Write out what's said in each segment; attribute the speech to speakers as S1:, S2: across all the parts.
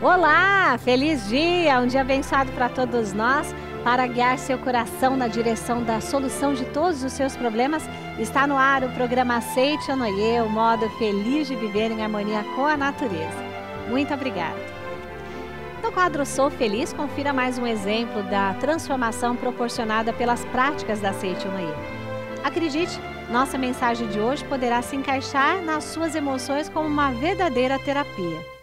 S1: Olá, feliz dia, um dia abençoado para todos nós. Para guiar seu coração na direção da solução de todos os seus problemas, está no ar o programa Aceite Onoye, o modo feliz de viver em harmonia com a natureza. Muito obrigada. No quadro Sou Feliz, confira mais um exemplo da transformação proporcionada pelas práticas da Aceite Onoye. Acredite, nossa mensagem de hoje poderá se encaixar nas suas emoções como uma verdadeira terapia.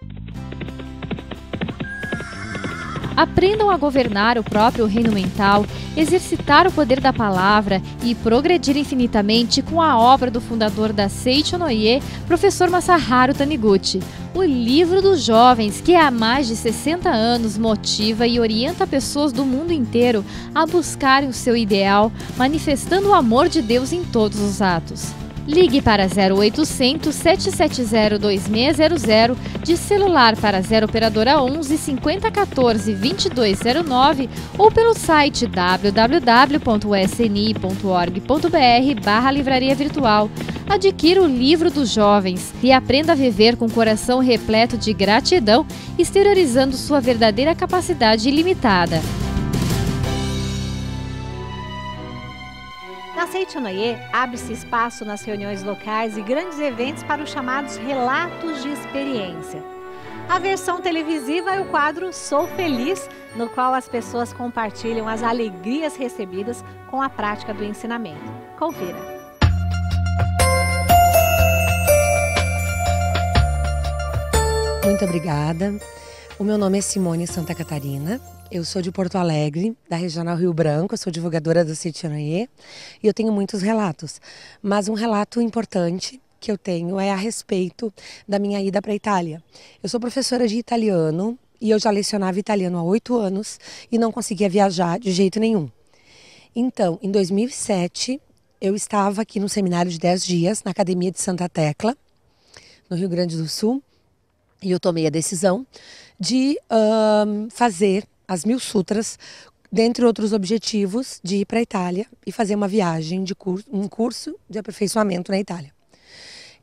S2: Aprendam a governar o próprio reino mental, exercitar o poder da palavra e progredir infinitamente com a obra do fundador da Aceite Onoye, professor Masaharu Taniguchi. O livro dos jovens, que há mais de 60 anos motiva e orienta pessoas do mundo inteiro a buscarem o seu ideal, manifestando o amor de Deus em todos os atos. Ligue para 0800 770 2600, de celular para 0 operadora 11 5014 2209 ou pelo site www.sni.org.br/livraria virtual. Adquira o livro dos jovens e aprenda a viver com o coração repleto de gratidão, exteriorizando sua verdadeira capacidade ilimitada.
S1: Na Aceite Onoye, abre-se espaço nas reuniões locais e grandes eventos para os chamados relatos de experiência. A versão televisiva é o quadro Sou Feliz, no qual as pessoas compartilham as alegrias recebidas com a prática do ensinamento. Confira.
S3: Muito obrigada. O meu nome é Simone Santa Catarina. Eu sou de Porto Alegre, da Regional Rio Branco, eu sou divulgadora da Aceite Onoye e eu tenho muitos relatos. Mas um relato importante que eu tenho é a respeito da minha ida para a Itália. Eu sou professora de italiano e eu já lecionava italiano há 8 anos e não conseguia viajar de jeito nenhum. Então, em 2007, eu estava aqui no seminário de 10 dias, na Academia de Santa Tecla, no Rio Grande do Sul, e eu tomei a decisão de fazer as 1000 sutras, dentre outros objetivos, de ir para a Itália e fazer uma viagem de um curso de aperfeiçoamento na Itália.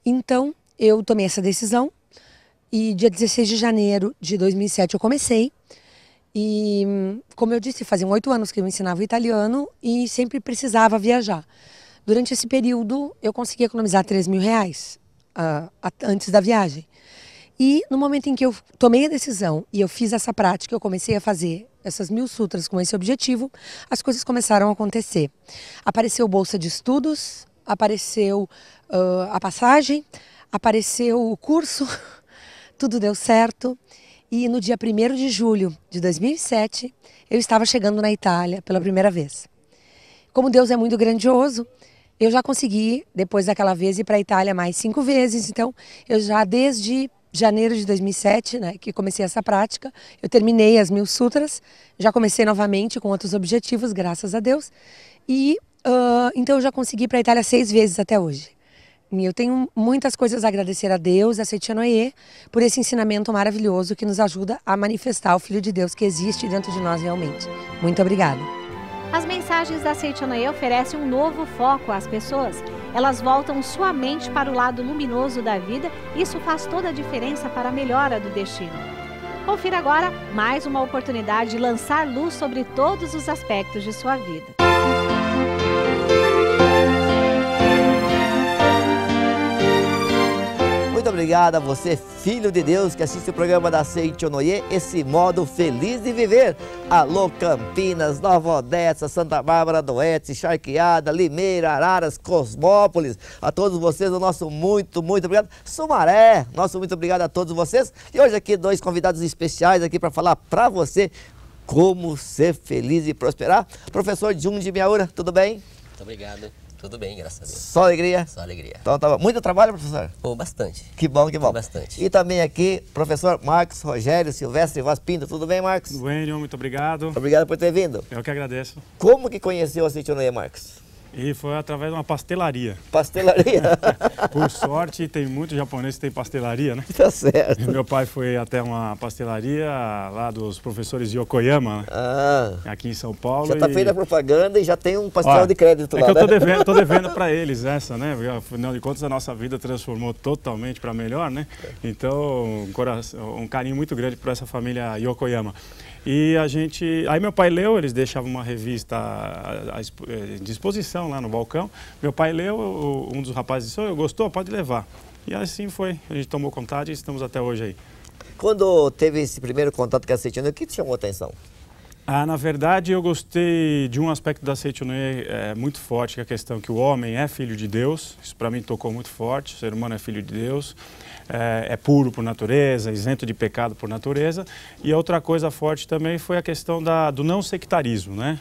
S3: Então, eu tomei essa decisão e dia 16 de janeiro de 2007 eu comecei. E, como eu disse, faziam 8 anos que eu ensinava italiano e sempre precisava viajar. Durante esse período, eu consegui economizar R$3.000 antes da viagem. E no momento em que eu tomei a decisão e eu fiz essa prática, eu comecei a fazer essas 1000 sutras com esse objetivo, as coisas começaram a acontecer. Apareceu bolsa de estudos, apareceu a passagem, apareceu o curso, tudo deu certo. E no dia 1º de julho de 2007, eu estava chegando na Itália pela primeira vez. Como Deus é muito grandioso, eu já consegui, depois daquela vez, ir para a Itália mais 5 vezes. Então, eu já desde janeiro de 2007, né, que comecei essa prática, eu terminei as 1000 sutras, já comecei novamente com outros objetivos, graças a Deus, e então eu já consegui ir para a Itália 6 vezes até hoje. E eu tenho muitas coisas a agradecer a Deus, a Aceite Onoye, por esse ensinamento maravilhoso que nos ajuda a manifestar o Filho de Deus que existe dentro de nós realmente. Muito obrigada.
S1: As mensagens da Aceite Onoye oferecem um novo foco às pessoas. Elas voltam sua mente para o lado luminoso da vida e isso faz toda a diferença para a melhora do destino. Confira agora mais uma oportunidade de lançar luz sobre todos os aspectos de sua vida.
S4: Muito obrigado a você, filho de Deus, que assiste o programa da Aceite Onoye, esse modo feliz de viver. Alô, Campinas, Nova Odessa, Santa Bárbara do Oeste, Charqueada, Limeira, Araras, Cosmópolis. A todos vocês, o nosso muito obrigado. Sumaré, nosso muito obrigado a todos vocês. E hoje aqui 2 convidados especiais aqui para falar para você como ser feliz e prosperar. Professor Jundi Miyaura, tudo bem?
S5: Muito obrigado. Tudo bem, graças a Deus.
S4: Só alegria?
S5: Só alegria.
S4: Então, tá bom. Muito trabalho, professor?
S5: Oh, bastante.
S4: Que bom, que bom.
S5: Bastante.
S4: E também aqui, professor Marcos Rogério Silvestre Vaz Pinto. Tudo bem, Marcos?
S6: Tudo bem, Leon, muito obrigado.
S4: Obrigado por ter vindo.
S6: Eu que agradeço.
S4: Como que conheceu a Aceite Onoye, Marcos?
S6: E foi através de uma pastelaria.
S4: Pastelaria?
S6: Por sorte, tem muitos japoneses que têm pastelaria, né?
S4: Tá certo.
S6: E meu pai foi até uma pastelaria lá dos professores de Yokoyama, aqui em São Paulo.
S4: Já tá feita a propaganda e já tem um pastel de crédito lá,
S6: que eu
S4: né?
S6: tô devendo para eles essa, né? Afinal de contas, a nossa vida transformou totalmente para melhor, né? Então, um carinho muito grande por essa família Yokoyama. E aí meu pai leu, eles deixavam uma revista à disposição lá no balcão. Meu pai leu, um dos rapazes disse: gostou? Pode levar. E assim foi, a gente tomou contato e estamos até hoje aí.
S4: Quando teve esse primeiro contato com a Seichonoye, o que te chamou a atenção?
S6: Na verdade, eu gostei de um aspecto da Seichonoye muito forte, que é a questão que o homem é filho de Deus. Isso para mim tocou muito forte, o ser humano é filho de Deus. É puro por natureza, isento de pecado por natureza. E outra coisa forte também foi a questão do não sectarismo, né?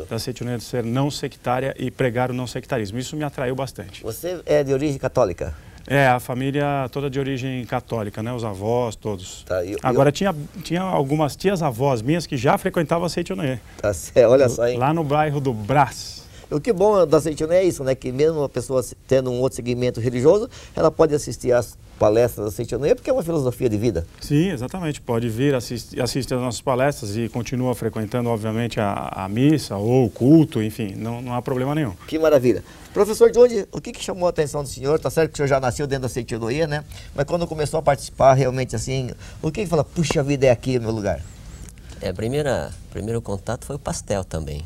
S6: Da Seichonoye ser não sectária e pregar o não sectarismo. Isso me atraiu bastante.
S4: Você é de origem católica?
S6: A família toda de origem católica, né? Os avós, todos.
S4: Tá,
S6: Agora, tinha algumas tias-avós minhas que já frequentavam a Seichonoye.
S4: Tá certo, olha só, hein?
S6: Lá no bairro do Brás.
S4: O que bom da Seichonoye é isso, né? Que mesmo uma pessoa tendo um outro segmento religioso, ela pode assistir às palestras da Seichonoye, porque é uma filosofia de vida.
S6: Sim, exatamente. Pode vir assistir às nossas palestras e continua frequentando, obviamente, a missa ou o culto, enfim, não há problema nenhum.
S4: Que maravilha. Professor Johnny, o que chamou a atenção do senhor? Tá certo que o senhor já nasceu dentro da Seichonoye, né? Mas quando começou a participar realmente assim, o que fala, puxa vida, é aqui o meu lugar?
S5: Primeiro contato foi o pastel também.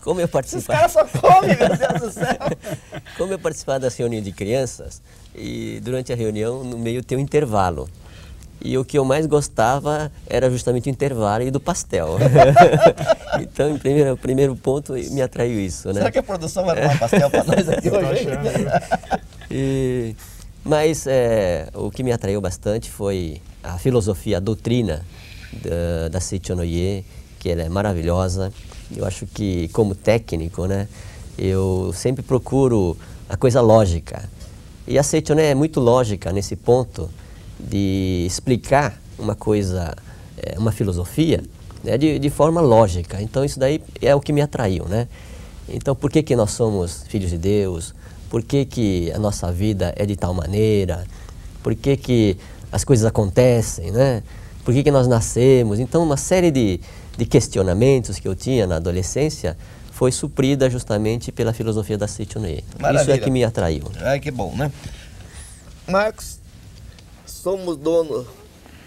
S5: Como eu participava...
S4: Os caras só comem, meu Deus do céu!
S5: Como eu participava das reuniões de crianças, e durante a reunião, no meio tem um intervalo. E o que eu mais gostava era justamente o intervalo e do pastel. Então, o primeiro ponto me atraiu isso, né?
S4: Será que a produção vai arrumar pastel para nós aqui hoje?
S5: Mas o que me atraiu bastante foi a filosofia, a doutrina da Seichonoye, que ela é maravilhosa. Eu acho que, como técnico, né, eu sempre procuro a coisa lógica. E a Seichonoye é muito lógica nesse ponto de explicar uma coisa, uma filosofia, né, de forma lógica. Então, isso daí é o que me atraiu, né? Então, por que nós somos filhos de Deus? Por que a nossa vida é de tal maneira? Por que as coisas acontecem, né? Por que nós nascemos? Então, uma série de questionamentos que eu tinha na adolescência foi suprida justamente pela filosofia da Seichonoye. Isso é que me atraiu.
S4: Ai, que bom, né? Marcos, somos donos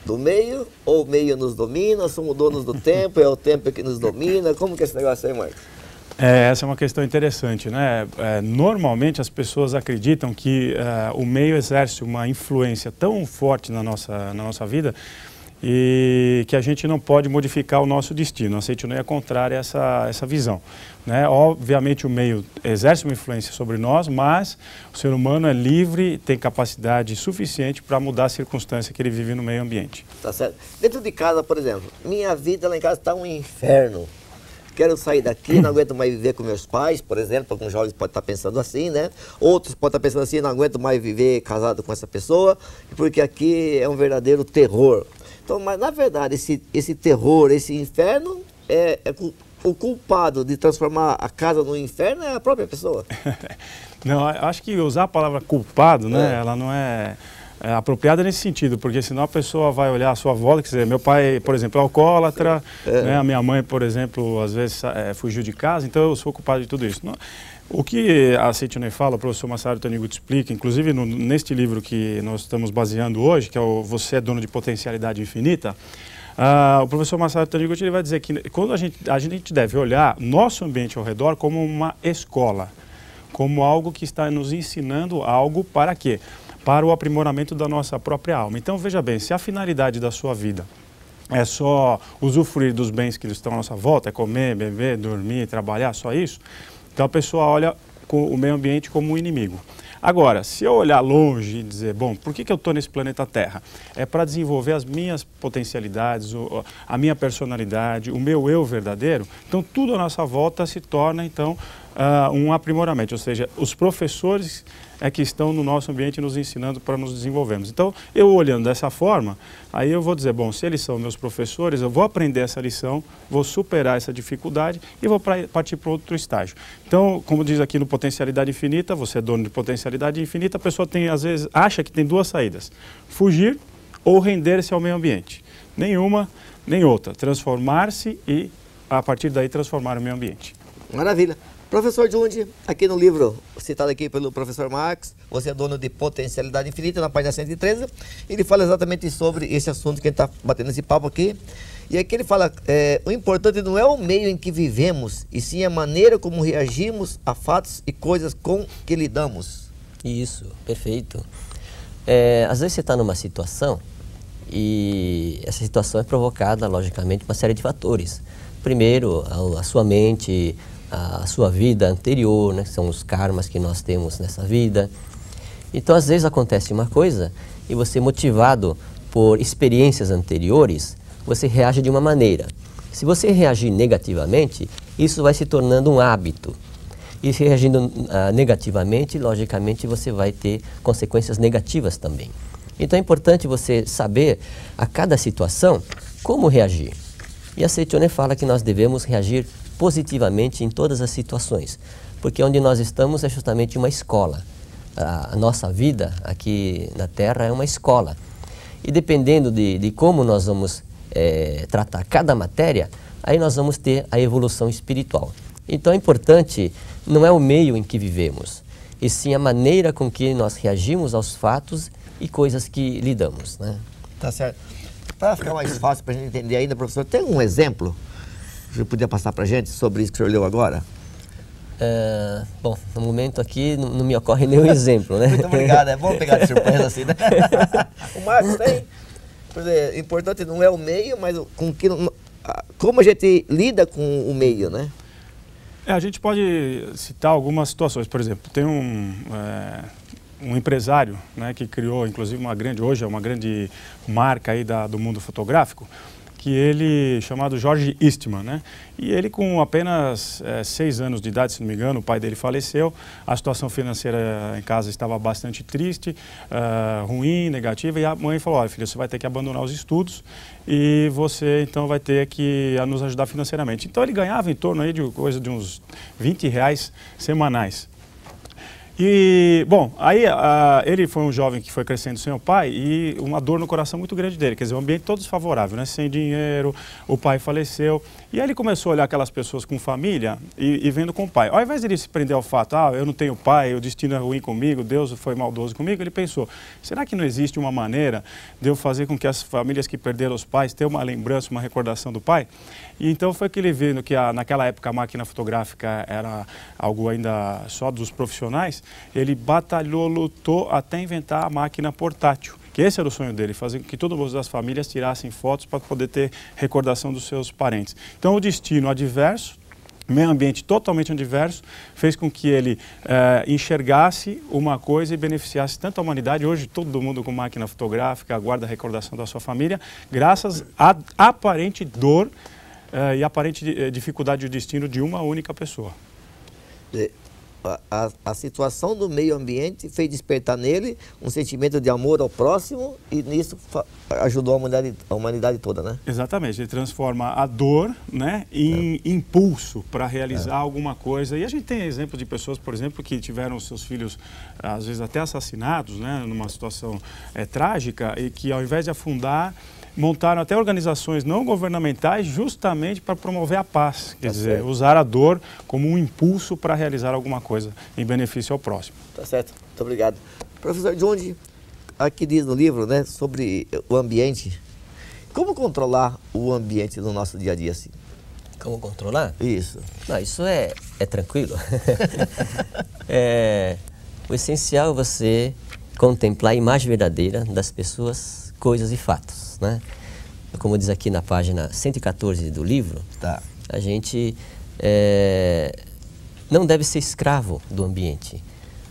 S4: do meio ou o meio nos domina? Somos donos do tempo, é o tempo que nos domina? Como que é esse negócio aí, Marcos?
S6: Essa é uma questão interessante, né? Normalmente as pessoas acreditam que o meio exerce uma influência tão forte na nossa vida e que a gente não pode modificar o nosso destino. A Seichonoye é contrária a essa visão, né? Obviamente o meio exerce uma influência sobre nós, mas o ser humano é livre, tem capacidade suficiente para mudar a circunstância que ele vive no meio ambiente.
S4: Tá certo. Dentro de casa, por exemplo, minha vida lá em casa está um inferno. Quero sair daqui, não aguento mais viver com meus pais, por exemplo. Alguns jovens podem estar pensando assim, né? Outros podem estar pensando assim, não aguento mais viver casado com essa pessoa, porque aqui é um verdadeiro terror. Então, mas na verdade, esse terror, esse inferno, o culpado de transformar a casa no inferno é a própria pessoa.
S6: Não, acho que usar a palavra culpado, né? Ela não é apropriada nesse sentido, porque senão a pessoa vai olhar a sua volta, quer dizer, meu pai, por exemplo, é alcoólatra, né? A minha mãe, por exemplo, às vezes fugiu de casa, então eu sou culpado de tudo isso. Não, o que a Seichonoye fala, o professor Masaru Taniguchi explica, inclusive neste livro que nós estamos baseando hoje, que é o Você é Dono de Potencialidade Infinita, o professor Masaru Taniguchi ele vai dizer que quando a gente deve olhar nosso ambiente ao redor como uma escola, como algo que está nos ensinando algo para quê? Para o aprimoramento da nossa própria alma. Então, veja bem, se a finalidade da sua vida é só usufruir dos bens que estão à nossa volta, é comer, beber, dormir, trabalhar, só isso, então a pessoa olha o meio ambiente como um inimigo. Agora, se eu olhar longe e dizer, bom, por que eu estou nesse planeta Terra? É para desenvolver as minhas potencialidades, a minha personalidade, o meu eu verdadeiro. Então, tudo à nossa volta se torna, então, um aprimoramento, ou seja, os professores é que estão no nosso ambiente nos ensinando para nos desenvolvermos. Então, eu olhando dessa forma, aí eu vou dizer, bom, se eles são meus professores, eu vou aprender essa lição, vou superar essa dificuldade e vou partir para outro estágio. Então, como diz aqui no Potencialidade Infinita, você é dono de potencialidade infinita, a pessoa tem, às vezes, acha que tem duas saídas, fugir ou render-se ao meio ambiente. Nenhuma, nem outra. Transformar-se e, a partir daí, transformar o meio ambiente.
S4: Maravilha. Professor Jundi, aqui no livro citado aqui pelo professor Marx, você é dono de Potencialidade Infinita, na página 113, ele fala exatamente sobre esse assunto que a gente está batendo esse papo aqui. E aqui ele fala, o importante não é o meio em que vivemos, e sim a maneira como reagimos a fatos e coisas com que lidamos.
S5: Isso, perfeito. Às vezes você está numa situação e essa situação é provocada, logicamente, por uma série de fatores. Primeiro, a sua mente, a sua vida anterior, né, que são os karmas que nós temos nessa vida. Então, às vezes acontece uma coisa e você, motivado por experiências anteriores, você reage de uma maneira. Se você reagir negativamente, isso vai se tornando um hábito. E se reagindo negativamente, logicamente, você vai ter consequências negativas também. Então, é importante você saber, a cada situação, como reagir. E a Seichoné fala que nós devemos reagir positivamente em todas as situações, porque onde nós estamos é justamente uma escola. A nossa vida aqui na Terra é uma escola. E dependendo de como nós vamos tratar cada matéria, aí nós vamos ter a evolução espiritual. Então é importante, não é o meio em que vivemos, e sim a maneira com que nós reagimos aos fatos e coisas que lidamos, né?
S4: Tá certo. Para ficar mais fácil para a gente entender ainda, professor, tem um exemplo que você podia passar para a gente sobre isso que o senhor leu agora?
S5: Bom, no momento aqui não me ocorre nenhum exemplo, né?
S4: Muito obrigado, é bom pegar de surpresa assim, né? O Marcos tem, o importante não é o meio, mas como a gente lida com o meio, né?
S6: A gente pode citar algumas situações, por exemplo, tem um empresário, né, que criou, inclusive, hoje é uma grande marca aí do mundo fotográfico, que ele, chamado George Eastman, né? E ele, com apenas 6 anos de idade, se não me engano, o pai dele faleceu, a situação financeira em casa estava bastante triste, ruim, negativa, e a mãe falou, olha, filho, você vai ter que abandonar os estudos e você, então, vai ter que nos ajudar financeiramente. Então, ele ganhava em torno aí de coisa de uns R$20 semanais. E, bom, aí ele foi um jovem que foi crescendo sem o pai e uma dor no coração muito grande dele, quer dizer, um ambiente todo desfavorável, né? Sem dinheiro, o pai faleceu. E aí ele começou a olhar aquelas pessoas com família e vendo com o pai. Ao invés de ele se prender ao fato, eu não tenho pai, o destino é ruim comigo, Deus foi maldoso comigo, ele pensou, será que não existe uma maneira de eu fazer com que as famílias que perderam os pais tenham uma lembrança, uma recordação do pai? E então foi que ele viu que naquela época a máquina fotográfica era algo ainda só dos profissionais. Ele batalhou, lutou até inventar a máquina portátil, que esse era o sonho dele, fazer com que todas as famílias tirassem fotos para poder ter recordação dos seus parentes. Então o destino adverso, meio ambiente totalmente adverso, fez com que ele enxergasse uma coisa e beneficiasse tanto a humanidade. Hoje todo mundo com máquina fotográfica guarda a recordação da sua família, graças à aparente dor e aparente dificuldade do destino de uma única pessoa.
S4: A situação do meio ambiente fez despertar nele um sentimento de amor ao próximo e nisso ajudou a humanidade toda, né?
S6: Exatamente, ele transforma a dor, né, em impulso para realizar alguma coisa. E a gente tem exemplo de pessoas, por exemplo, que tiveram seus filhos, às vezes até assassinados, né, numa situação trágica, e que ao invés de afundar, montaram até organizações não governamentais justamente para promover a paz, quer dizer, usar a dor como um impulso para realizar alguma coisa em benefício ao próximo.
S4: Tá certo, muito obrigado. Professor Jundi, aqui diz no livro, né, sobre o ambiente, como controlar o ambiente no nosso dia a dia assim?
S5: Como controlar?
S4: Isso.
S5: Não, isso é tranquilo. O essencial é você contemplar a imagem verdadeira das pessoas, coisas e fatos, né? Como diz aqui na página 114 do livro, a gente não deve ser escravo do ambiente,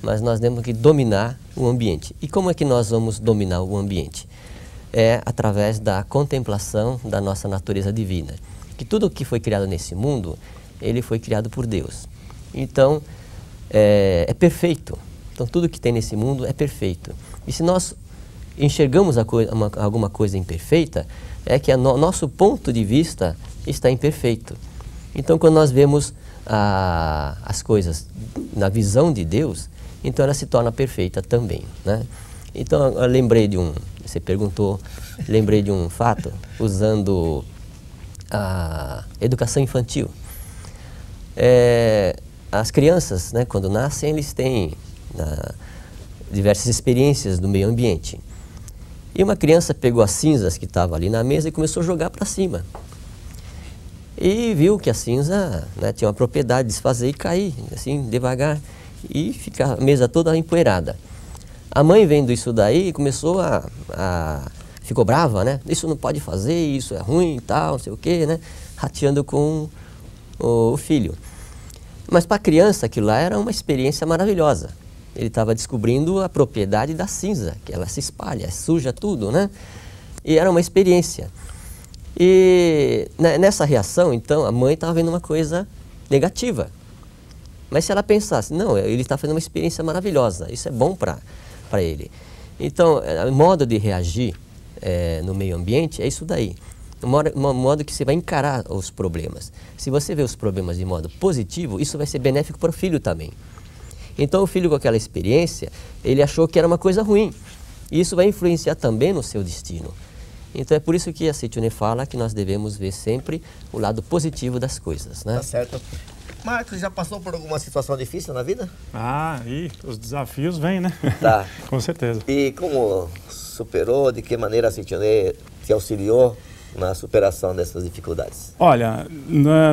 S5: mas nós temos que dominar o ambiente. E como é que nós vamos dominar o ambiente? É através da contemplação da nossa natureza divina. Que tudo o que foi criado nesse mundo, ele foi criado por Deus. Então, é perfeito. Então, tudo que tem nesse mundo é perfeito. E se nós enxergamos alguma coisa imperfeita, é que nosso ponto de vista está imperfeito. Então, quando nós vemos as coisas na visão de Deus, então ela se torna perfeita também, né? Então, eu lembrei você perguntou, lembrei de um fato usando a educação infantil. As crianças, né, quando nascem, eles têm diversas experiências do meio ambiente. E uma criança pegou as cinzas que estavam ali na mesa e começou a jogar para cima. E viu que a cinza, né, tinha uma propriedade de desfazer e cair, assim, devagar, e ficar a mesa toda empoeirada. A mãe, vendo isso daí, começou ficou brava, né? Isso não pode fazer, isso é ruim e tal, não sei o quê, né? Rateando com o filho. Mas para a criança aquilo lá era uma experiência maravilhosa. Ele estava descobrindo a propriedade da cinza, que ela se espalha, suja tudo, né? E era uma experiência. E nessa reação, então, a mãe estava vendo uma coisa negativa. Mas se ela pensasse, não, ele está fazendo uma experiência maravilhosa, isso é bom para ele. Então, o modo de reagir no meio ambiente é isso daí. O modo que você vai encarar os problemas. Se você vê os problemas de modo positivo, isso vai ser benéfico para o filho também. Então, o filho com aquela experiência, ele achou que era uma coisa ruim. E isso vai influenciar também no seu destino. Então, é por isso que a Seicho-no-Ye fala que nós devemos ver sempre o lado positivo das coisas, né?
S4: Tá certo. Marcos, já passou por alguma situação difícil na vida?
S6: E os desafios vêm, né?
S4: Tá.
S6: Com certeza.
S4: E como superou, de que maneira a Seicho-no-Ye te auxiliou na superação dessas dificuldades?
S6: Olha,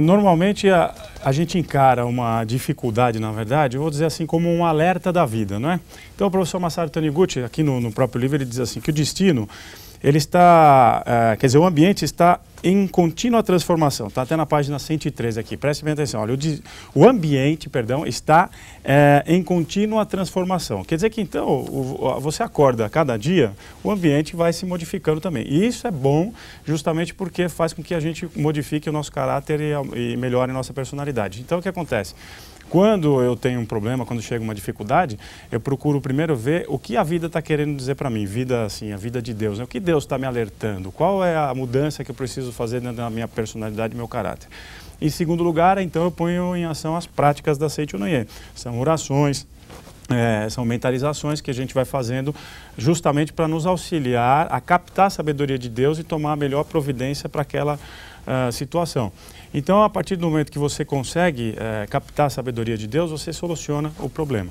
S6: normalmente a gente encara uma dificuldade, na verdade, eu vou dizer assim, como um alerta da vida, não é? Então o professor Masaru Taniguchi, aqui no próprio livro, ele diz assim, que o destino, ele está, quer dizer, o ambiente está em contínua transformação. Está até na página 113 aqui, preste bem atenção. Olha, o ambiente, está em contínua transformação. Quer dizer que, então, você acorda a cada dia, o ambiente vai se modificando também. E isso é bom justamente porque faz com que a gente modifique o nosso caráter e melhore a nossa personalidade. Então, o que acontece? Quando eu tenho um problema, quando chega uma dificuldade, eu procuro primeiro ver o que a vida está querendo dizer para mim, vida assim, a vida de Deus, né? O que Deus está me alertando, qual é a mudança que eu preciso fazer na minha personalidade e meu caráter. Em segundo lugar, então, eu ponho em ação as práticas da Seicho-no-Ye. São orações, são mentalizações que a gente vai fazendo justamente para nos auxiliar a captar a sabedoria de Deus e tomar a melhor providência para aquela situação. Então, a partir do momento que você consegue captar a sabedoria de Deus, você soluciona o problema.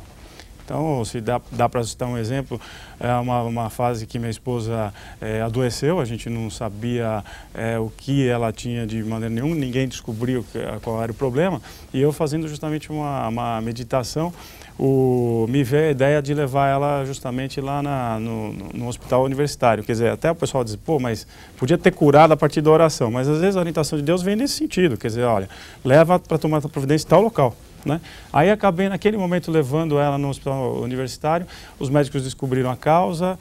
S6: Então, se dá para citar um exemplo, uma fase que minha esposa adoeceu, a gente não sabia o que ela tinha de maneira nenhuma, ninguém descobriu qual era o problema, e eu fazendo justamente uma meditação, me veio a ideia de levar ela justamente lá no hospital universitário. Quer dizer, até o pessoal diz, pô, mas podia ter curado a partir da oração, mas às vezes a orientação de Deus vem nesse sentido, quer dizer, olha, leva para tomar a providência em tal local. Né? Aí acabei naquele momento levando ela no hospital universitário, os médicos descobriram a causa,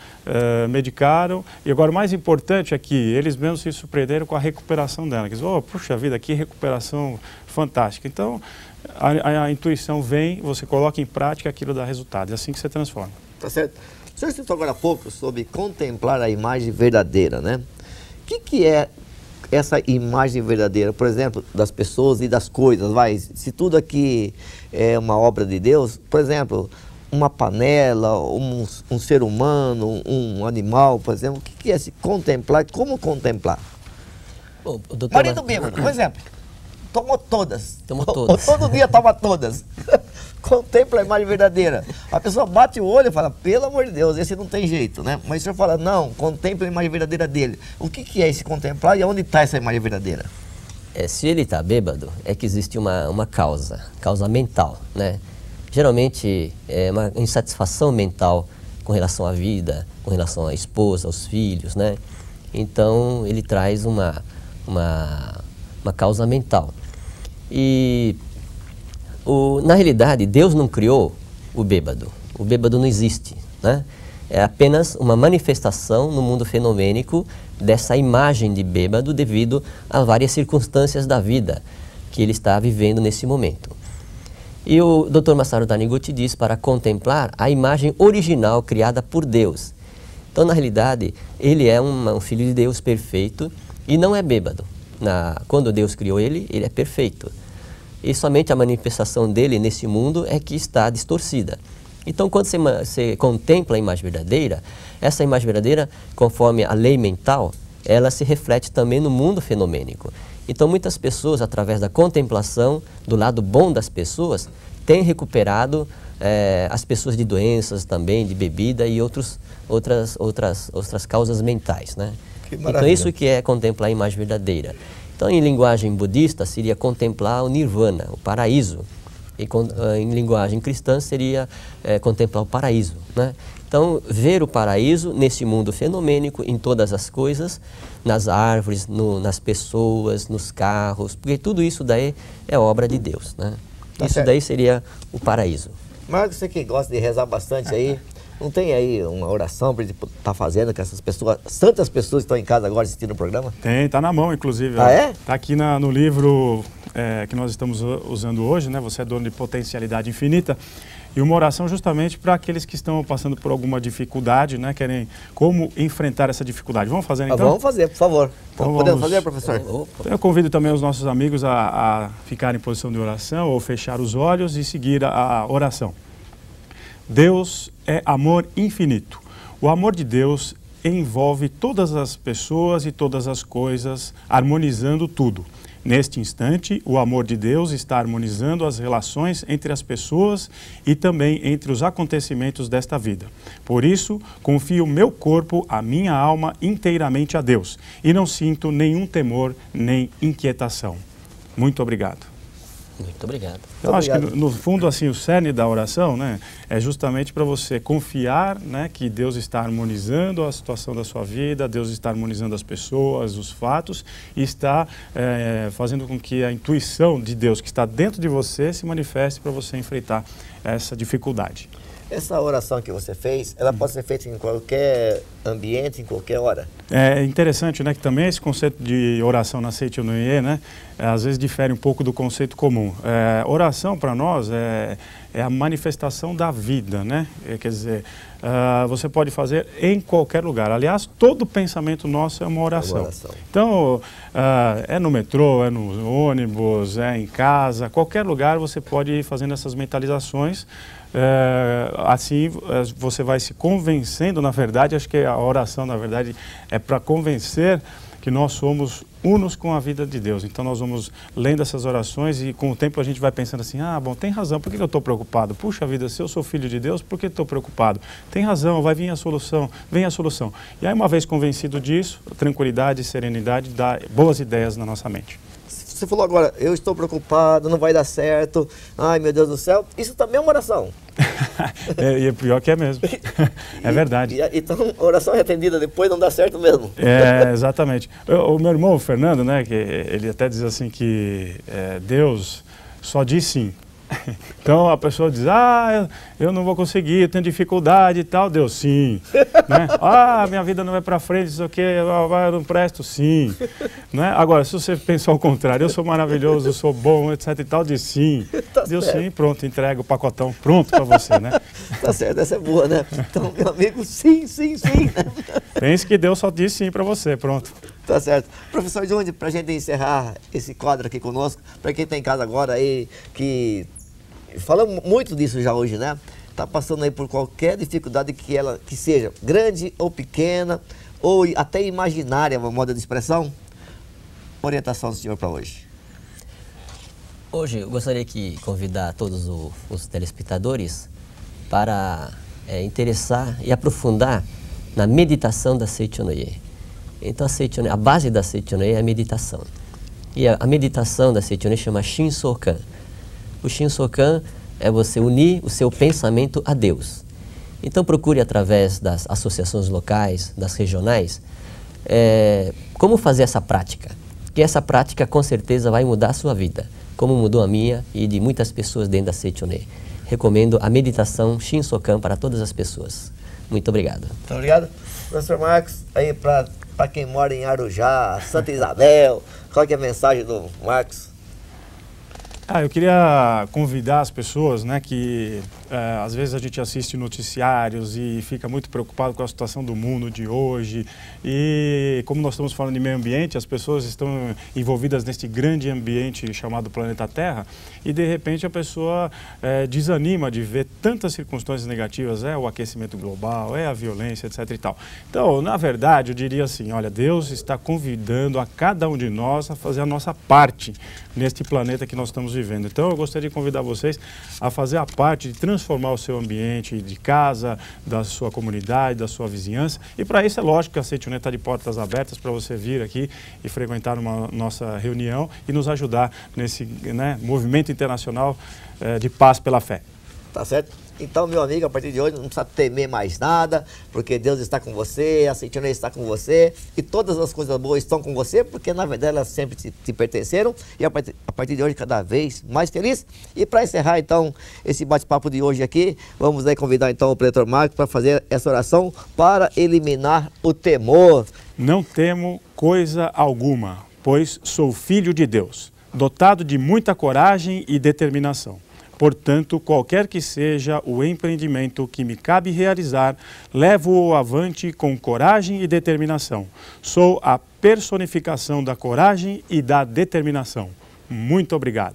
S6: medicaram, e agora o mais importante é que eles mesmos se surpreenderam com a recuperação dela. Quer dizer, puxa vida, que recuperação fantástica. Então, a intuição vem, você coloca em prática, aquilo dá resultado, é assim que você transforma.
S4: Tá certo. O senhor citou agora há pouco sobre contemplar a imagem verdadeira, né? O que é essa imagem verdadeira, por exemplo, das pessoas e das coisas? Se tudo aqui é uma obra de Deus, por exemplo, uma panela, um ser humano, um animal, por exemplo, o que é se contemplar? Como contemplar?
S5: Bom, doutor
S4: Marido bêbado, por exemplo, tomou todas.
S5: Tomou todas.
S4: Todo dia toma todas. Contempla a imagem verdadeira. A pessoa bate o olho e fala, pelo amor de Deus, esse não tem jeito, né? Mas o senhor fala, não, contempla a imagem verdadeira dele. O que é esse contemplar e onde está essa imagem verdadeira?
S5: Se ele está bêbado, é que existe uma causa mental, né? Geralmente é uma insatisfação mental com relação à vida, com relação à esposa, aos filhos, né? Então ele traz uma causa mental. E na realidade, Deus não criou o bêbado. O bêbado não existe, né? É apenas uma manifestação no mundo fenomênico dessa imagem de bêbado devido a várias circunstâncias da vida que ele está vivendo nesse momento. E o Dr. Masaru Taniguchi diz para contemplar a imagem original criada por Deus. Então, na realidade, ele é um filho de Deus perfeito e não é bêbado. Quando Deus criou ele é perfeito. E somente a manifestação dele nesse mundo é que está distorcida. Então, quando você contempla a imagem verdadeira, essa imagem verdadeira, conforme a lei mental, ela se reflete também no mundo fenomênico. Então, muitas pessoas, através da contemplação do lado bom das pessoas, têm recuperado as pessoas de doenças também, de bebida e outras causas mentais, né? Então, isso que é contemplar a imagem verdadeira. Então, em linguagem budista, seria contemplar o nirvana, o paraíso. E em linguagem cristã, seria contemplar o paraíso, né? Então, ver o paraíso nesse mundo fenomênico, em todas as coisas, nas árvores, nas pessoas, nos carros, porque tudo isso daí é obra de Deus, né? Isso daí seria o paraíso.
S4: Marcos, você que gosta de rezar bastante aí, não tem aí uma oração para ele estar fazendo com essas pessoas, tantas pessoas que estão em casa agora assistindo o programa?
S6: Tem, tá na mão, inclusive.
S4: Ah, é?
S6: Tá aqui no livro que nós estamos usando hoje, né? Você é dono de potencialidade infinita. E uma oração justamente para aqueles que estão passando por alguma dificuldade, né? Querem como enfrentar essa dificuldade. Vamos fazer então?
S4: Vamos fazer, por favor.
S6: Então,
S4: podemos fazer, professor?
S6: Então, eu convido também os nossos amigos a ficar em posição de oração ou fechar os olhos e seguir a oração. Deus é amor infinito. O amor de Deus envolve todas as pessoas e todas as coisas, harmonizando tudo. Neste instante, o amor de Deus está harmonizando as relações entre as pessoas e também entre os acontecimentos desta vida. Por isso, confio meu corpo, a minha alma inteiramente a Deus e não sinto nenhum temor nem inquietação. Muito obrigado.
S5: Muito obrigado.
S6: Eu acho que, no fundo, assim, o cerne da oração, né, é justamente para você confiar, né, que Deus está harmonizando a situação da sua vida, Deus está harmonizando as pessoas, os fatos, e está fazendo com que a intuição de Deus que está dentro de você se manifeste para você enfrentar essa dificuldade.
S4: Essa oração que você fez, ela pode ser feita em qualquer ambiente, em qualquer hora?
S6: É interessante, né, que também esse conceito de oração na Seicho no Ie, né, às vezes difere um pouco do conceito comum. Oração para nós é a manifestação da vida, né? Quer dizer, você pode fazer em qualquer lugar. Aliás, todo pensamento nosso é uma oração. Então, é no metrô, é no ônibus, é em casa, qualquer lugar você pode ir fazendo essas mentalizações. Assim você vai se convencendo, na verdade, acho que a oração, na verdade, é para convencer que nós somos unos com a vida de Deus. Então nós vamos lendo essas orações e com o tempo a gente vai pensando assim, bom, tem razão, por que eu estou preocupado? Puxa vida, se eu sou filho de Deus, por que estou preocupado? Tem razão, vai vir a solução, vem a solução. E aí, uma vez convencido disso, tranquilidade e serenidade dá boas ideias na nossa mente.
S4: Você falou agora, eu estou preocupado, não vai dar certo, ai meu Deus do céu, isso também é uma oração.
S6: E é pior que é mesmo, é verdade.
S4: Então a oração é atendida depois, não dá certo mesmo.
S6: Exatamente. O meu irmão, o Fernando, né, que ele até diz assim que Deus só diz sim. Então a pessoa diz, eu não vou conseguir, eu tenho dificuldade e tal, Deus, sim. Né? Minha vida não vai para frente, isso aqui, eu não presto, sim. Né? Agora, se você pensar ao contrário, eu sou maravilhoso, eu sou bom, etc e tal, diz sim.
S4: Tá
S6: Deus,
S4: certo.
S6: sim, pronto, entrega o pacotão pronto para você, né?
S4: Tá certo, essa é boa, né? Então, meu amigo, sim, sim, sim.
S6: Pense que Deus só diz sim para você, pronto.
S4: Tá certo. Professor Júnior, para a gente encerrar esse quadro aqui conosco, para quem está em casa agora aí, que falamos muito disso já hoje, né? Está passando aí por qualquer dificuldade que seja grande ou pequena, ou até imaginária, uma moda de expressão. Orientação do senhor para hoje.
S5: Hoje eu gostaria de convidar todos os telespectadores para interessar e aprofundar na meditação da Seicho no Ie. Então a base da Seicho no Ie é a meditação. E a meditação da Seicho no Ie chama Shinsokan. O Shinsokan é você unir o seu pensamento a Deus. Então procure através das associações locais, das regionais, como fazer essa prática. Que essa prática com certeza vai mudar a sua vida, como mudou a minha e de muitas pessoas dentro da Seicho no Ie. Recomendo a meditação Shinsokan para todas as pessoas. Muito obrigado.
S4: Muito obrigado. Professor Marcos, aí para quem mora em Arujá, Santa Isabel, qual que é a mensagem do Marcos?
S6: Eu queria convidar as pessoas, né, que às vezes a gente assiste noticiários e fica muito preocupado com a situação do mundo de hoje. E como nós estamos falando de meio ambiente, as pessoas estão envolvidas neste grande ambiente chamado planeta Terra e de repente a pessoa desanima de ver tantas circunstâncias negativas, o aquecimento global, a violência, etc. e tal. Então, na verdade, eu diria assim, olha, Deus está convidando a cada um de nós a fazer a nossa parte neste planeta que nós estamos vivendo. Então, eu gostaria de convidar vocês a fazer a parte de transformar o seu ambiente de casa, da sua comunidade, da sua vizinhança. E para isso é lógico que a Seitonoye está de portas abertas para você vir aqui e frequentar uma nossa reunião e nos ajudar nesse movimento internacional de paz pela fé.
S4: Tá certo? Então, meu amigo, a partir de hoje não precisa temer mais nada, porque Deus está com você, a Seitonoye está com você, e todas as coisas boas estão com você, porque na verdade elas sempre te pertenceram, e a partir de hoje cada vez mais feliz. E para encerrar então esse bate-papo de hoje aqui, vamos aí convidar então o preletor Marcos para fazer essa oração para eliminar o temor.
S6: Não temo coisa alguma, pois sou filho de Deus, dotado de muita coragem e determinação. Portanto, qualquer que seja o empreendimento que me cabe realizar, levo-o avante com coragem e determinação. Sou a personificação da coragem e da determinação. Muito obrigado.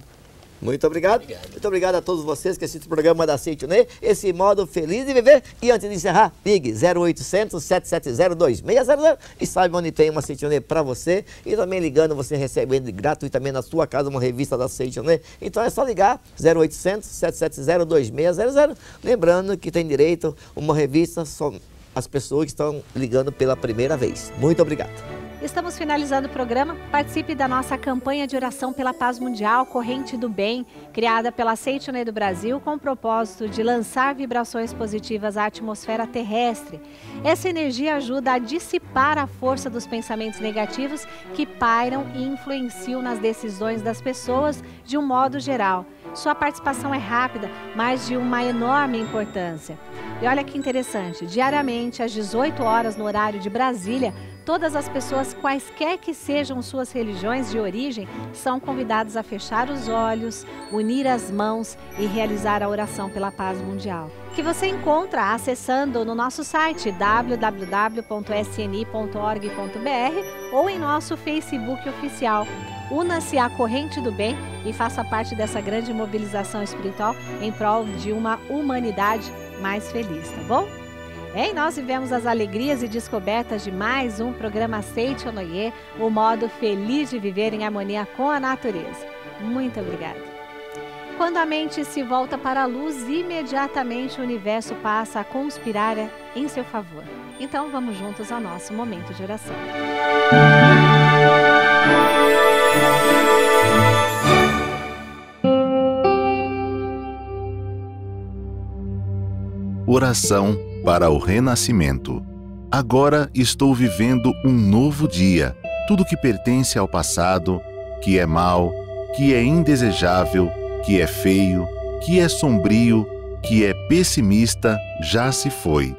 S4: Muito obrigado. Muito obrigado a todos vocês que assistem o programa da Seitonoye, esse modo feliz de viver. E antes de encerrar, ligue 0800 770 2600 e saiba onde tem uma Seitonoye para você. E também ligando, você recebe gratuitamente na sua casa uma revista da Seitonoye. Então é só ligar 0800 770 2600. Lembrando que tem direito a uma revista só as pessoas que estão ligando pela primeira vez. Muito obrigado.
S1: Estamos finalizando o programa. Participe da nossa campanha de oração pela paz mundial, Corrente do Bem, criada pela Seitonoye do Brasil com o propósito de lançar vibrações positivas à atmosfera terrestre. Essa energia ajuda a dissipar a força dos pensamentos negativos que pairam e influenciam nas decisões das pessoas de um modo geral. Sua participação é rápida, mas de uma enorme importância. E olha que interessante, diariamente às 18 horas no horário de Brasília, todas as pessoas, quaisquer que sejam suas religiões de origem, são convidadas a fechar os olhos, unir as mãos e realizar a oração pela paz mundial, que você encontra acessando no nosso site www.sni.org.br ou em nosso Facebook oficial. Una-se à Corrente do Bem e faça parte dessa grande mobilização espiritual em prol de uma humanidade mais feliz, tá bom? E nós vivemos as alegrias e descobertas de mais um programa Seitonoye, o modo feliz de viver em harmonia com a natureza. Muito obrigada. Quando a mente se volta para a luz, imediatamente o universo passa a conspirar em seu favor. Então vamos juntos ao nosso momento de oração.
S7: Oração para o renascimento. Agora estou vivendo um novo dia. Tudo que pertence ao passado, que é mau, que é indesejável, que é feio, que é sombrio, que é pessimista, já se foi.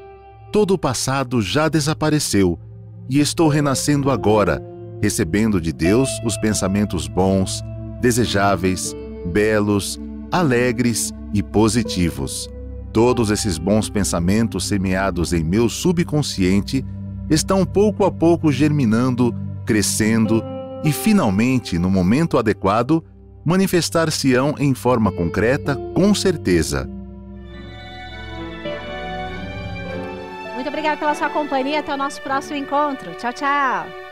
S7: Todo o passado já desapareceu e estou renascendo agora, recebendo de Deus os pensamentos bons, desejáveis, belos, alegres e positivos. Todos esses bons pensamentos semeados em meu subconsciente estão pouco a pouco germinando, crescendo e, finalmente, no momento adequado, manifestar-se-ão em forma concreta, com certeza.
S1: Muito obrigada pela sua companhia. Até o nosso próximo encontro. Tchau, tchau.